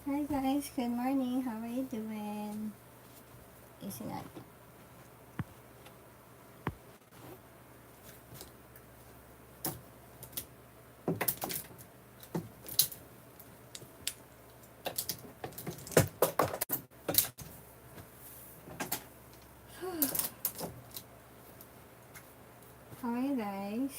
Hi guys, good morning. How are you doing? Easy natin. How are you guys?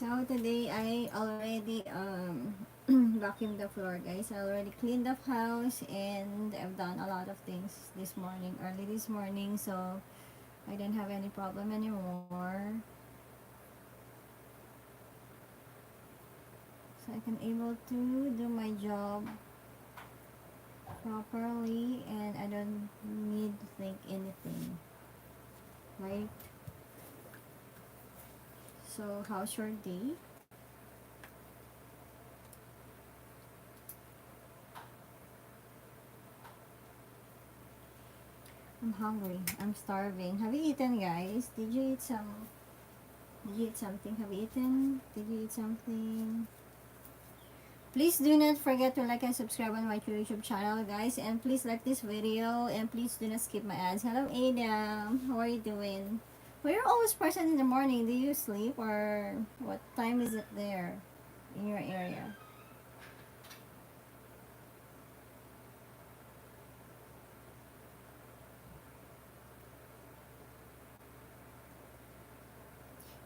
So today I already vacuumed the floor guys. I already cleaned the house and I've done a lot of things this morning, early this morning, so I don't have any problem anymore. So I can able to do my job properly and I don't need to think anything. Right? So how's your day? I'm hungry. I'm starving. Have you eaten, guys? Did you eat something? Have you eaten? Did you eat something? Please do not forget to like and subscribe on my YouTube channel, guys. And please like this video. And please do not skip my ads. Hello, Adam. How are you doing? Well, you're always present in the morning. Do you sleep or what time is it there in your area?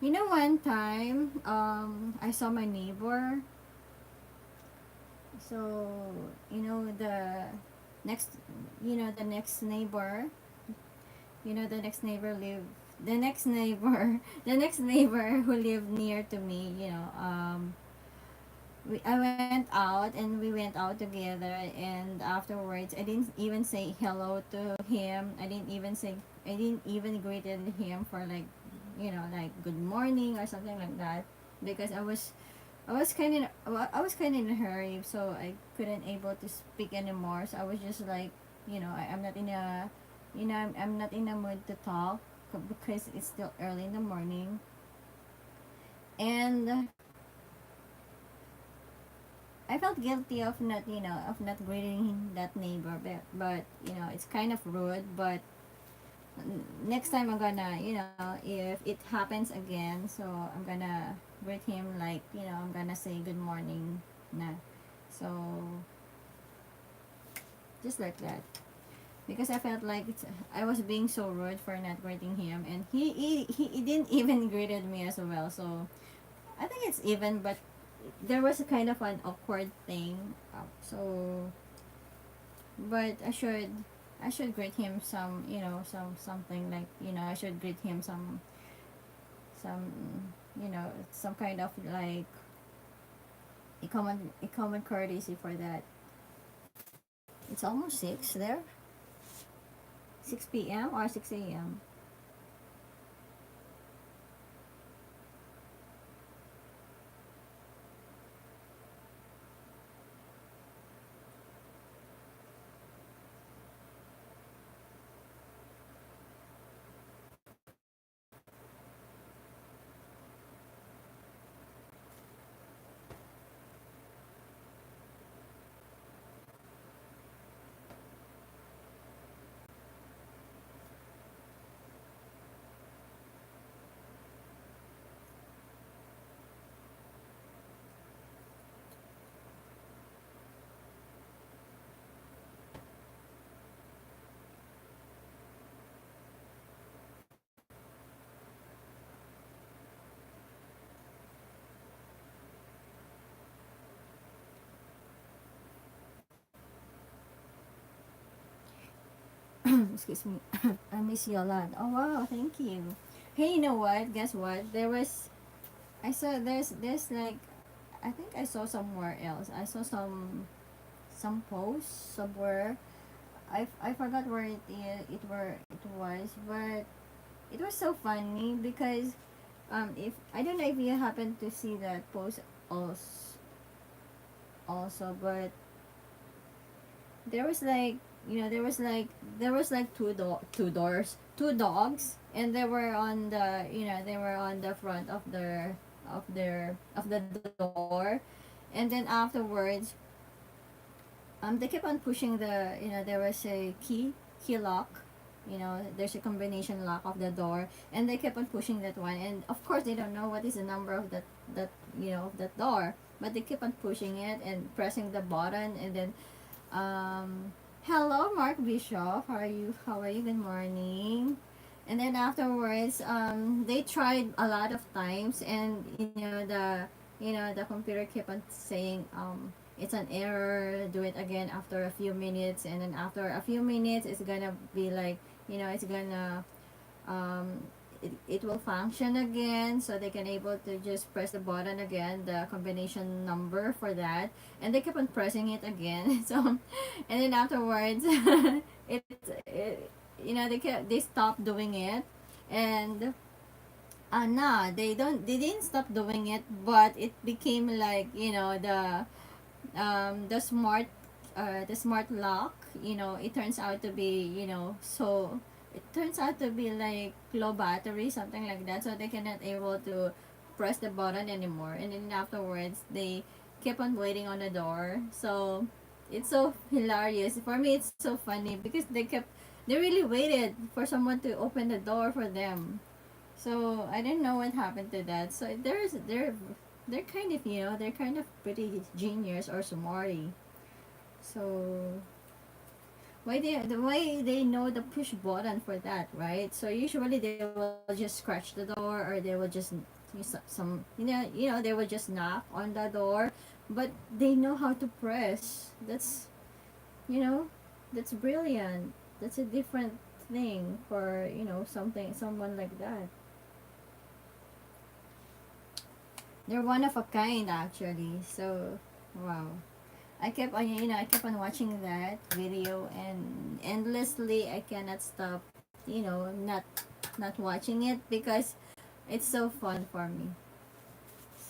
You know, one time, I saw my neighbor. So, you know, next, the next neighbor, the next neighbor the next neighbor, the next neighbor who lived near to me, I went out and we went out together and afterwards I didn't even say hello to him. I didn't even greeted him for like, like good morning or something like that because I was kind of in a hurry, so I couldn't able to speak anymore. So I was just like, I'm not in a, I'm not in a mood to talk because it's still early in the morning. And I felt guilty of not, of not greeting that neighbor, but it's kind of rude. But next time I'm gonna, if it happens again, so I'm gonna greet him like, I'm gonna say good morning, na. So just like that because I felt like I was being so rude for not greeting him, and he didn't even greeted me as well. So I think it's even, but there was a kind of an awkward thing. So, but I should greet him some, something like, I should greet him some some kind of like a common courtesy for that. It's almost 6 there. 6 p.m. or 6 a.m. Excuse me. I miss you a lot. Oh wow, thank you. Hey, you know what? Guess what? I saw there's like, I think I saw somewhere else. I saw some post somewhere. I forgot where it was, but it was so funny because if I don't know if you happen to see that post also, but there was like, there was like two dogs, and they were on the, they were on the front of the door, and then afterwards, they kept on pushing the, there was a key lock, there's a combination lock of the door, and they kept on pushing that one, and of course they don't know what is the number of that of that door, but they keep on pushing it and pressing the button, and then hello, Mark Bishop. How are you? Good morning. And then afterwards, they tried a lot of times, and the computer kept on saying, it's an error. Do it again after a few minutes, and then after a few minutes, it's gonna be like, it's gonna um, it will function again, so they can able to just press the button again, the combination number for that, and they keep on pressing it again. So and then afterwards, it they stopped doing it, and nah, they didn't stop doing it, but it became like, the smart lock, it turns out to be, so it turns out to be like low battery, something like that, so they cannot able to press the button anymore, and then afterwards they keep on waiting on the door. So it's so hilarious for me, it's so funny because they really waited for someone to open the door for them. So I didn't know what happened to that. So they're kind of, they're kind of pretty genius or smarty. So the way they know the push button for that, right? So usually they will just scratch the door, or they will just use they will just knock on the door, but they know how to press. You know that's brilliant. That's a different thing for, someone like that. They're one of a kind, actually. So wow. I kept on watching that video, and endlessly. I cannot stop, not watching it because it's so fun for me.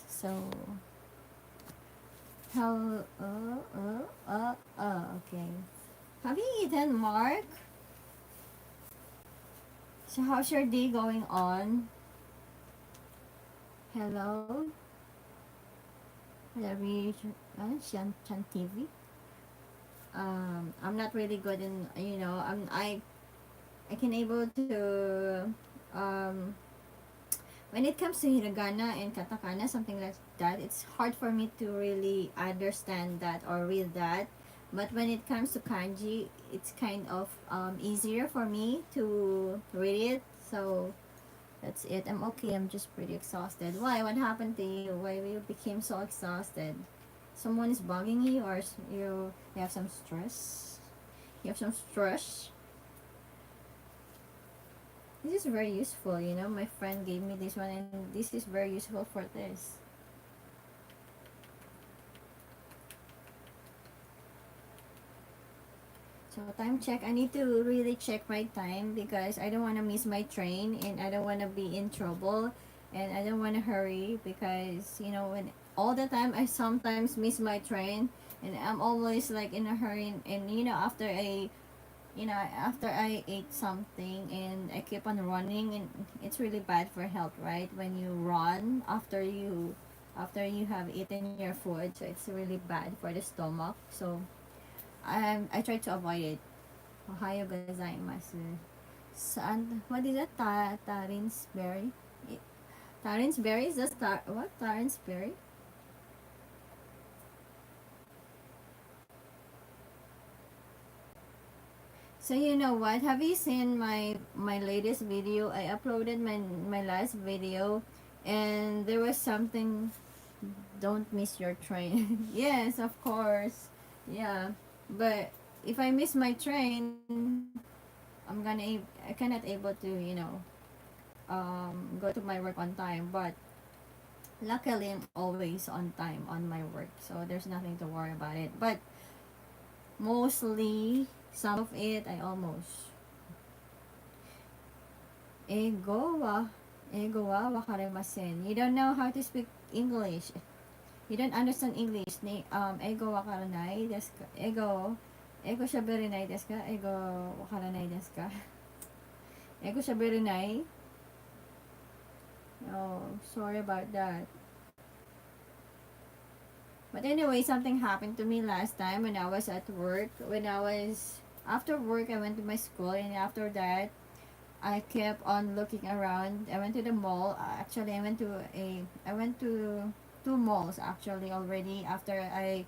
So how okay. Have you eaten, Mark? So how's your day going on? Hello, Larry, Chan TV. I'm not really good in, I can able to, when it comes to hiragana and katakana, something like that, it's hard for me to really understand that or read that. But when it comes to kanji, it's kind of easier for me to read it. So that's it. I'm okay. I'm just pretty exhausted. Why? What happened to you? Why you became so exhausted? Someone is bugging you, or you have some stress? You have some stress? This is very useful. My friend gave me this one, and this is very useful for this. So time check. I need to really check my time because I don't want to miss my train, and I don't want to be in trouble, and I don't want to hurry because, when all the time I sometimes miss my train, and I'm always like in a hurry, and after I ate something and I keep on running, and it's really bad for health, right? When you run after you have eaten your food, so it's really bad for the stomach. So I try to avoid it. Ohayo gozaimasu. Saan? What is that? Tarin's berry? Tarin's berry? Is that what? Tarin's berry? So you know what? Have you seen my latest video? I uploaded my last video, and there was something. Don't miss your train. Yes, of course. Yeah, but if I miss my train, I cannot able to, go to my work on time. But luckily, I'm always on time on my work, so there's nothing to worry about it. But mostly, some of it, I almost ego wa wakarimasen. You don't know how to speak English. You don't understand English. Ego wakaranai desu ka? Ego shaberenai desu ka? Ego wakaranai desu ka? Ego shaberenai? Oh, sorry about that. But anyway, something happened to me last time when I was at work. After work, I went to my school, and after that, I kept on looking around. I went to the mall. Actually, I went to two malls actually already after I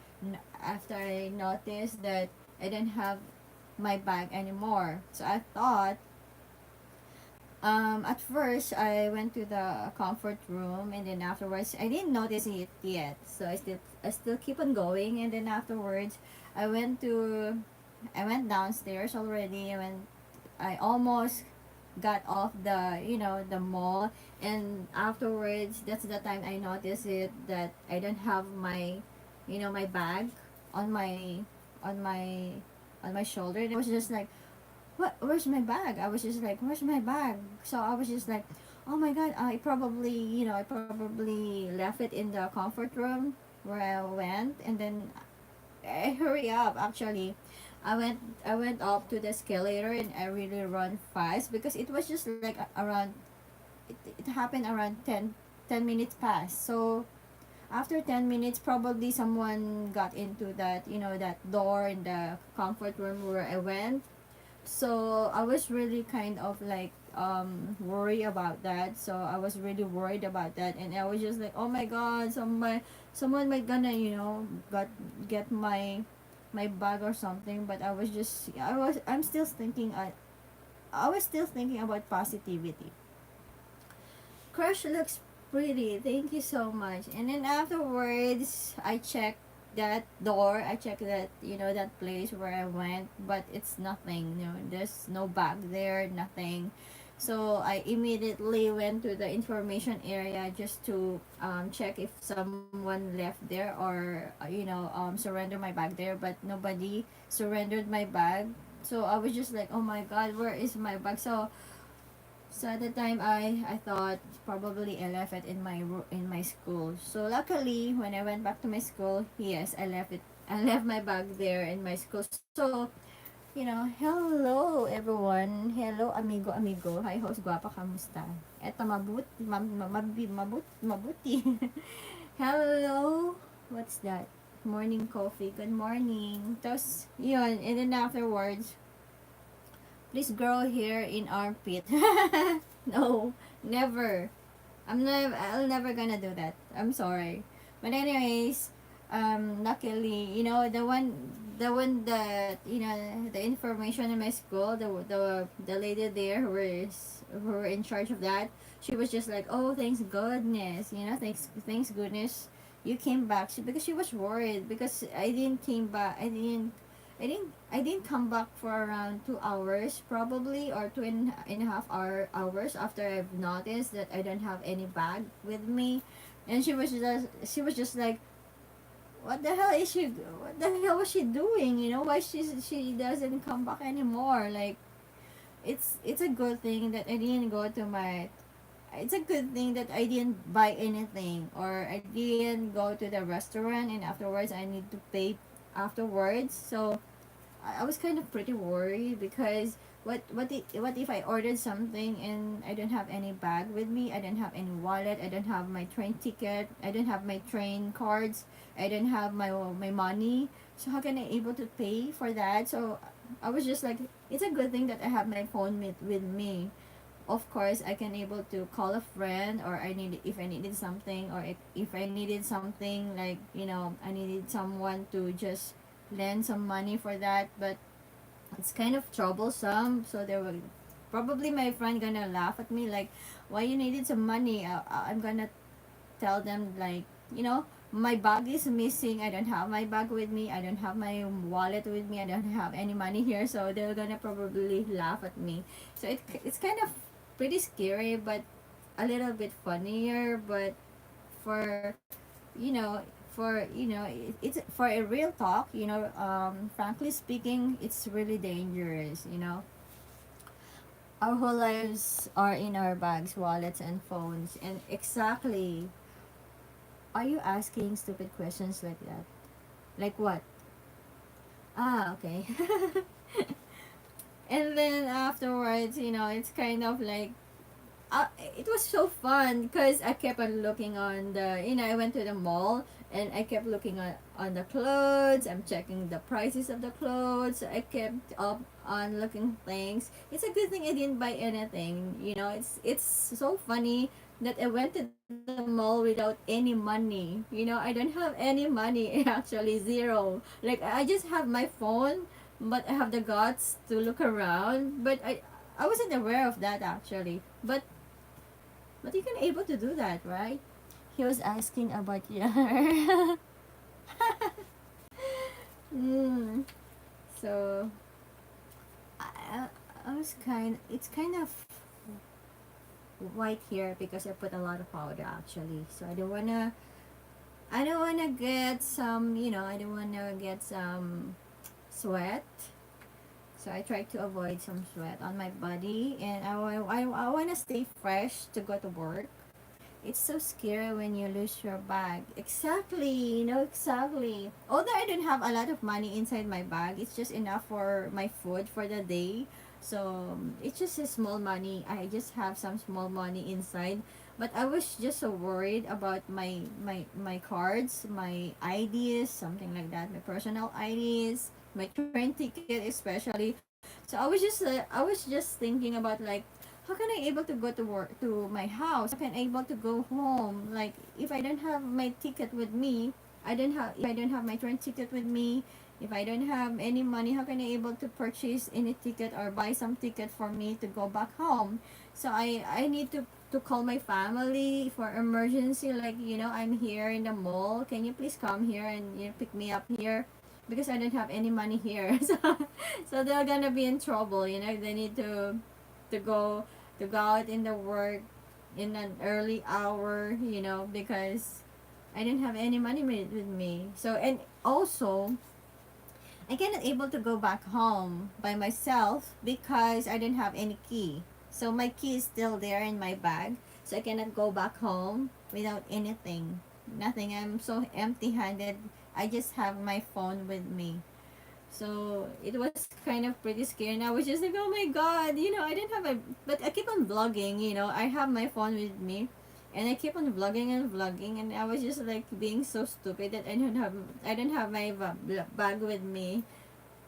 noticed that I didn't have my bag anymore. So I thought, at first I went to the comfort room, and then afterwards I didn't notice it yet. So I still keep on going, and then afterwards I went to I went downstairs already. I almost got off the mall, and afterwards that's the time I noticed it that I don't have my bag on my shoulder. And I was just like, where's my bag? I was just like, where's my bag? So I was just like, oh my god, I probably left it in the comfort room where I went. And then I hurry up actually. I went up to the escalator, and I really run fast because it was just like around it happened around 10 minutes past. So after 10 minutes, probably someone got into that door in the comfort room where I went. So I was really kind of like worried about that. So I was really worried about that, and I was just like, oh my god, someone might gonna get my bag or something. But I'm still thinking. I was still thinking about positivity. Crush looks pretty, thank you so much. And then afterwards, I checked that door. I checked that place where I went, but it's nothing. There's no bag there, nothing. So I immediately went to the information area just to check if someone left there, or surrender my bag there. But nobody surrendered my bag. So I was just like, oh my god, where is my bag? So at the time, I thought probably I left it in my school. So luckily, when I went back to my school, yes, I left it. I left my bag there in my school. So hello everyone. Hello amigo, amigo. Hi host, guwapa, kamusta? Eto mabuti. Hello. What's that? Morning coffee. Good morning. Tapos, yun. And then afterwards, please grow hair in armpit. No, never. I'll never gonna do that. I'm sorry. But anyways, luckily, the information in my school, the lady there who were in charge of that, she was just like, oh, thanks goodness, thanks goodness, you came back. Because she was worried because I didn't came back. I didn't come back for around 2 hours probably, or two and a half hours after I've noticed that I don't have any bag with me. And she was just like, what the hell was she doing? Why she doesn't come back anymore? Like, it's a good thing that I didn't go to my it's a good thing that I didn't buy anything, or I didn't go to the restaurant and afterwards I need to pay afterwards. So I was kind of pretty worried because what if I ordered something and I don't have any bag with me, I don't have any wallet, I don't have my train ticket, I don't have my train cards, I don't have my money. So how can I able to pay for that? So I was just like, it's a good thing that I have my phone with me. Of course, I can able to call a friend, or if I needed something, or if I needed something, like, I needed someone to just lend some money for that. But it's kind of troublesome. So there will probably my friend gonna laugh at me like, why you needed some money. I'm gonna tell them like, my bag is missing. I don't have my bag with me. I don't have my wallet with me. I don't have any money here. So they're gonna probably laugh at me. So it's kind of pretty scary, but a little bit funnier. But for you know, it's for a real talk. Frankly speaking, it's really dangerous. Our whole lives are in our bags, wallets, and phones. And exactly, are you asking stupid questions like that? Like what? Ah, okay. And then afterwards, it's kind of like, it was so fun because I kept on looking on I went to the mall and I kept looking on the clothes. I'm checking the prices of the clothes. I kept up on looking things. It's a good thing I didn't buy anything. It's so funny that I went to the mall without any money. I don't have any money actually, zero. Like I just have my phone, but I have the guts to look around. But I wasn't aware of that actually. But you can able to do that, right? He was asking about your mm. So I, I was it's kind of white here because I put a lot of powder actually. So I don't wanna get some sweat. So I try to avoid some sweat on my body, and I want to stay fresh to go to work. It's so scary when you lose your bag. Exactly, exactly. Although I don't have a lot of money inside my bag, it's just enough for my food for the day. So it's just a small money. I just have some small money inside. But I was just so worried about my cards, my IDs, something like that, my personal IDs, my train ticket especially. So I was just thinking about like, how can I able to go to work to my house? How can I able to go home? Like if I don't have my ticket with me, if I don't have my train ticket with me, if I don't have any money, how can I able to purchase any ticket or buy some ticket for me to go back home? So I need to call my family for emergency, like, I'm here in the mall. Can you please come here and pick me up here? Because I don't have any money here. So they're gonna be in trouble. They need to go out in the work in an early hour, because I didn't have any money with me. So, and also I cannot able to go back home by myself because I didn't have any key. So my key is still there in my bag. So I cannot go back home without anything. Nothing. I'm so empty-handed. I just have my phone with me. So it was kind of pretty scary. And I was just like, oh my god, I didn't have a. But I keep on vlogging. I have my phone with me, and I keep on vlogging and vlogging. And I was just like being so stupid that I don't have my bag with me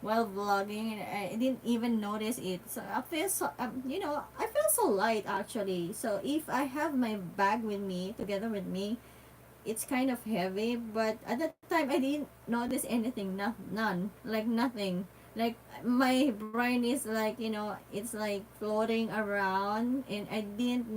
while vlogging, and I didn't even notice it. So I feel so I feel so light actually. So if I have my bag with me together with me, it's kind of heavy, but at that time I didn't notice anything, none, like nothing. Like my brain is like, it's like floating around, and I didn't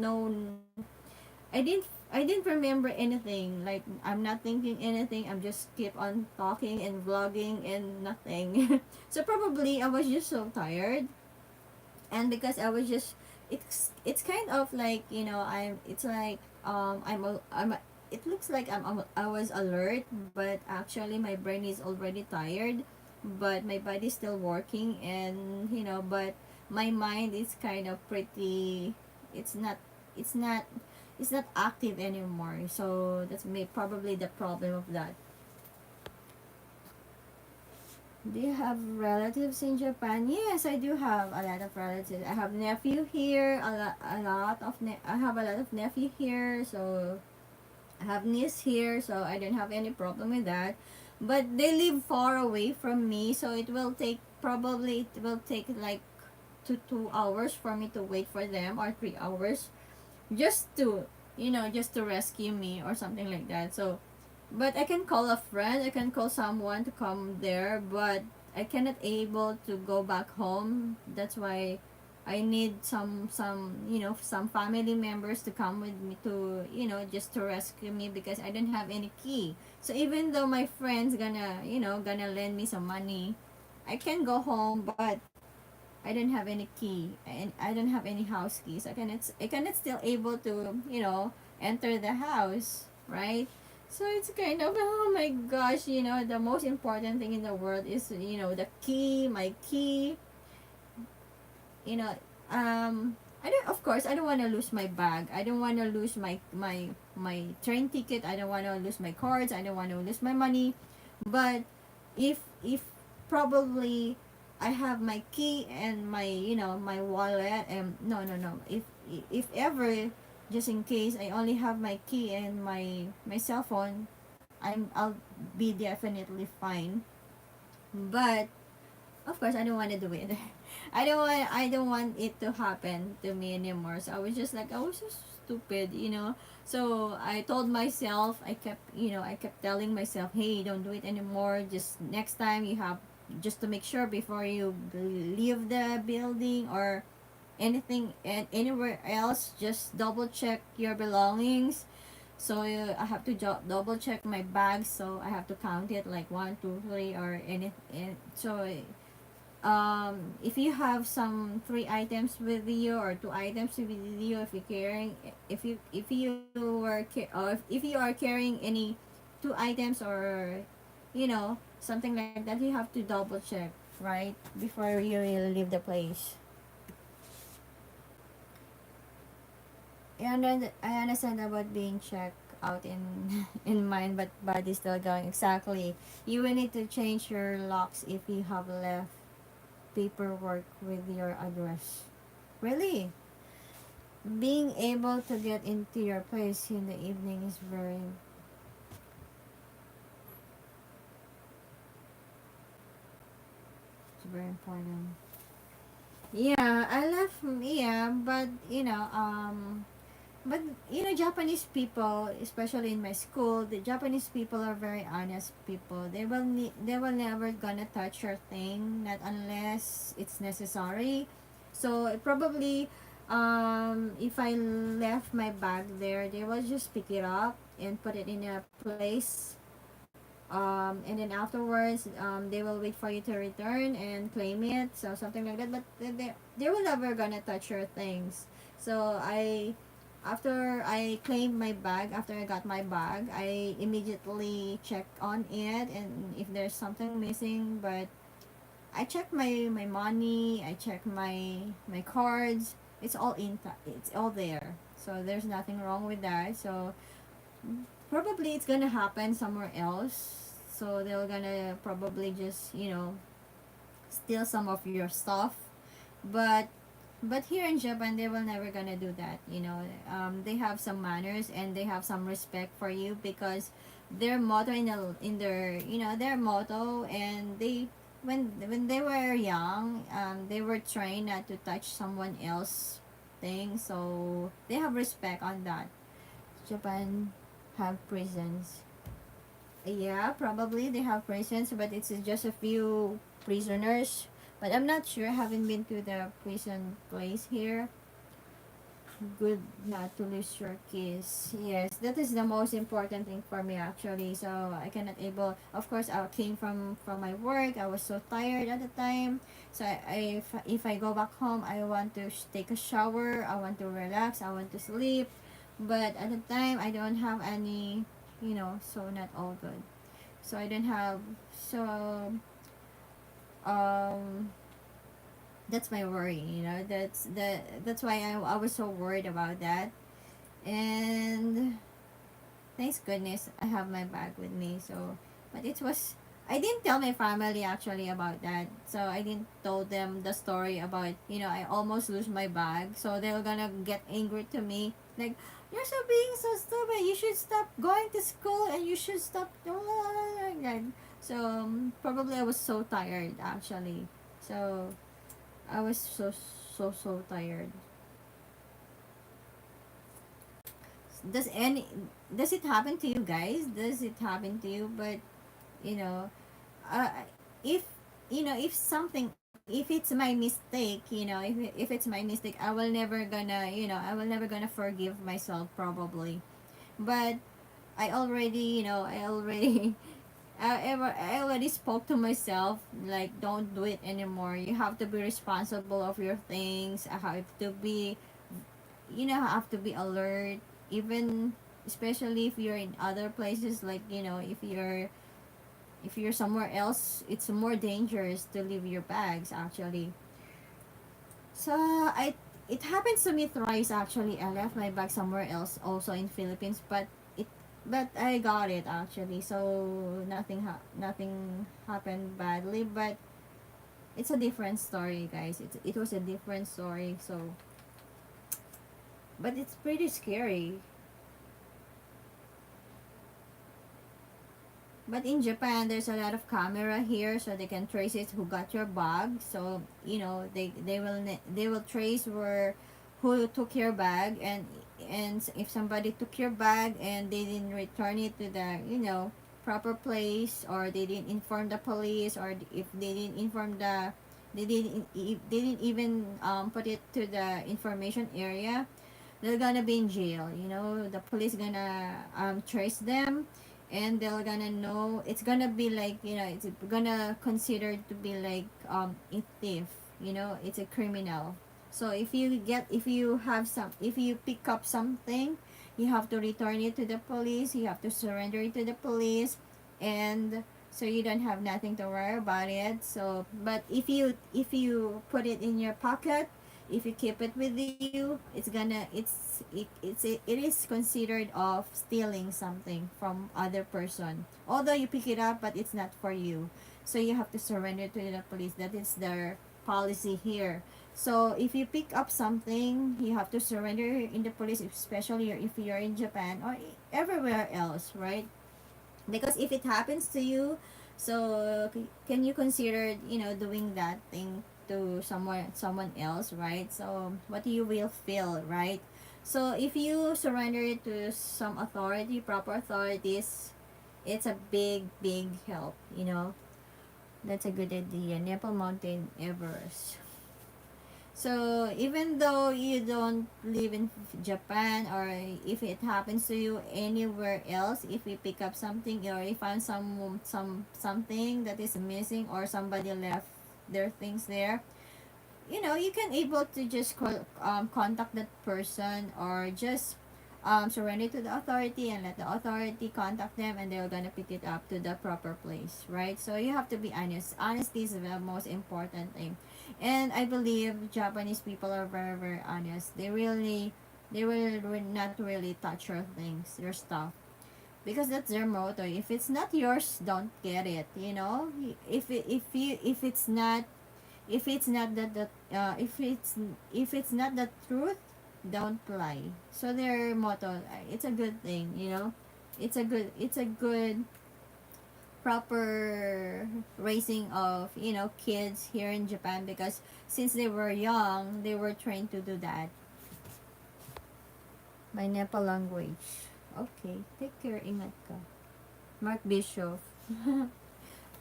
remember anything. Like I'm not thinking anything. I'm just keep on talking and vlogging and nothing. So probably I was just so tired, and because I was just it's kind of like, I'm it's like it looks like I was alert, but actually my brain is already tired, but my body's still working, and but my mind is kind of pretty. It's not it's not it's not active anymore. So that's probably the problem of that. Do you have relatives in Japan? Yes, I do have a lot of relatives. I have nephew here, I have a lot of nephew here, so I have niece here, so I don't have any problem with that. But they live far away from me, so it will take like 2 hours for me to wait for them, or 3 hours, just to rescue me or something like that. So but I can call a friend, I can call someone to come there, but I cannot able to go back home. That's why I need some family members to come with me to, just to rescue me because I don't have any key. So even though my friends gonna lend me some money, I can go home, but I don't have any key and I don't have any house keys. I cannot still able to, enter the house, right? So it's kind of, oh my gosh, the most important thing in the world is, the key, my key, you know I don't, of course, I don't want to lose my bag. I don't want to lose my train ticket. I don't want to lose my cards. I don't want to lose my money. But if probably I have my key and my wallet, and no, if ever, just in case, I only have my key and my cell phone, I'll be definitely fine. But of course, I don't want to do it. I don't want it to happen to me anymore. So I was just like, I was so stupid. So I told myself, I kept telling myself, hey, don't do it anymore. Just next time you have, just to make sure before you leave the building or anything and anywhere else, just double check your belongings. So I have to double check my bag. So I have to count it like one, two, three, or any. So if you have some three items with you or two items with you, if you're carrying, if you are carrying any two items, or something like that, you have to double check, right, before you will leave the place. And then I understand about being checked out in in mind, but body still going. Exactly, you will need to change your locks if you have left paperwork with your address. Really, being able to get into your place in the evening is very important. Yeah, I love, yeah, but Japanese people, especially in my school, the Japanese people are very honest people. They will never gonna touch your thing, not unless it's necessary. So probably, if I left my bag there, they will just pick it up and put it in a place. And then afterwards, they will wait for you to return and claim it. So something like that. But they will never gonna touch your things. So after I claimed my bag, after I got my bag, I immediately checked on it and if there's something missing. But I checked my money, I checked my cards. It's all there. So there's nothing wrong with that. So probably it's gonna happen somewhere else. So they're gonna probably just steal some of your stuff. But here in Japan, they will never gonna do that. They have some manners and they have some respect for you because their motto their motto, and when they were young, they were trained not to touch someone else thing. So they have respect on that. Japan have prisons. Yeah, probably they have prisons, but it's just a few prisoners. But I'm not sure. I haven't been to the prison place here. Good not to lose your keys. Yes, that is the most important thing for me actually. So I cannot able. Of course, I came from my work. I was so tired at the time. So if I go back home, I want to take a shower. I want to relax. I want to sleep. But at the time, I don't have any. So not all good. So I don't have. So um that's my worry. That's why I was so worried about that. And thanks goodness I have my bag with me. So but it was, I didn't tell my family actually about that. So I didn't told them the story about I almost lose my bag. So they were gonna get angry to me, like, you're so being so stupid, you should stop going to school and you should stop like that. So probably I was so tired actually. So I was so tired. Does any does it happen to you guys? Does it happen to you? But you know, uh, if if something if it's my mistake, if it's my mistake, I will never gonna, forgive myself probably. But I already, I already, I already spoke to myself like, don't do it anymore. You have to be responsible of your things. I have to be, have to be alert, even especially if you're in other places, like, if you're somewhere else, it's more dangerous to leave your bags actually. So I it happens to me thrice actually. I left my bag somewhere else also in Philippines, it but I got it actually. So nothing happened badly, but it's a different story, guys. It was a different story. So but it's pretty scary. But in Japan, there's a lot of camera here, so they can trace it who got your bag. So they will trace who took your bag, and if somebody took your bag and they didn't return it to the proper place, or they didn't inform the police, or if they didn't inform the they didn't even put it to the information area, they're gonna be in jail. The police gonna trace them, and they're gonna know, it's gonna be like, it's gonna consider to be like a thief. It's a criminal. So if you pick up something, you have to return it to the police, you have to surrender it to the police, and so you don't have nothing to worry about it. So but if you put it in your pocket, if you keep it with you, it is considered of stealing something from other person, although you pick it up, but it's not for you. So you have to surrender to the police. That is their policy here. So if you pick up something, you have to surrender in the police, especially if you're in Japan or everywhere else, right? Because if it happens to you, so can you consider doing that thing to someone else, right? So what you will feel, right? So if you surrender it to some authority, proper authorities, it's a big help. That's a good idea. Nepal Mountain, Everest. So even though you don't live in Japan, or if it happens to you anywhere else, if you pick up something, or you find something that is missing, or somebody left their things there, you can able to just contact that person, or just surrender to the authority and let the authority contact them, and they're gonna pick it up to the proper place, right? So you have to be honest. Honesty is the most important thing, and I believe Japanese people are very, very honest. They will not really touch your things, your stuff, because that's their motto. If it's not yours, don't get it. If it's not the truth, don't lie. So their motto, it's a good thing. It's a good proper raising of kids here in Japan, because since they were young, they were trained to do that. My Nepal language. Okay, take care, ingat ka. Mark Bishop. Are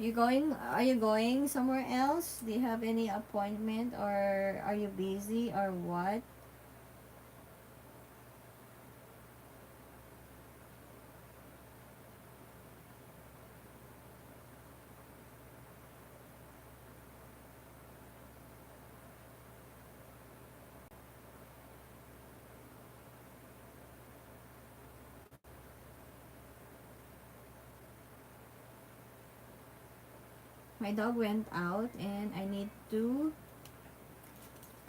you going somewhere else? Do you have any appointment, or are you busy, or what? My dog went out, and I need to,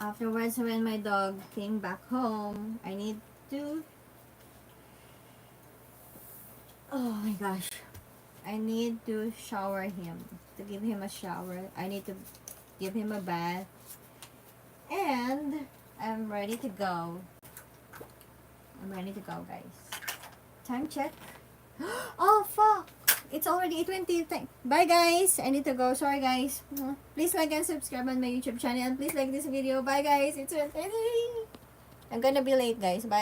afterwards, when my dog came back home, I need to, oh my gosh, I need to shower him, to give him a shower. I need to give him a bath, and I'm ready to go. Guys. Time check. Oh, fuck. It's already 8:20. Bye, guys. I need to go. Sorry, guys. Please like and subscribe on my YouTube channel. And please like this video. Bye, guys. It's 8:20. I'm gonna be late, guys. Bye.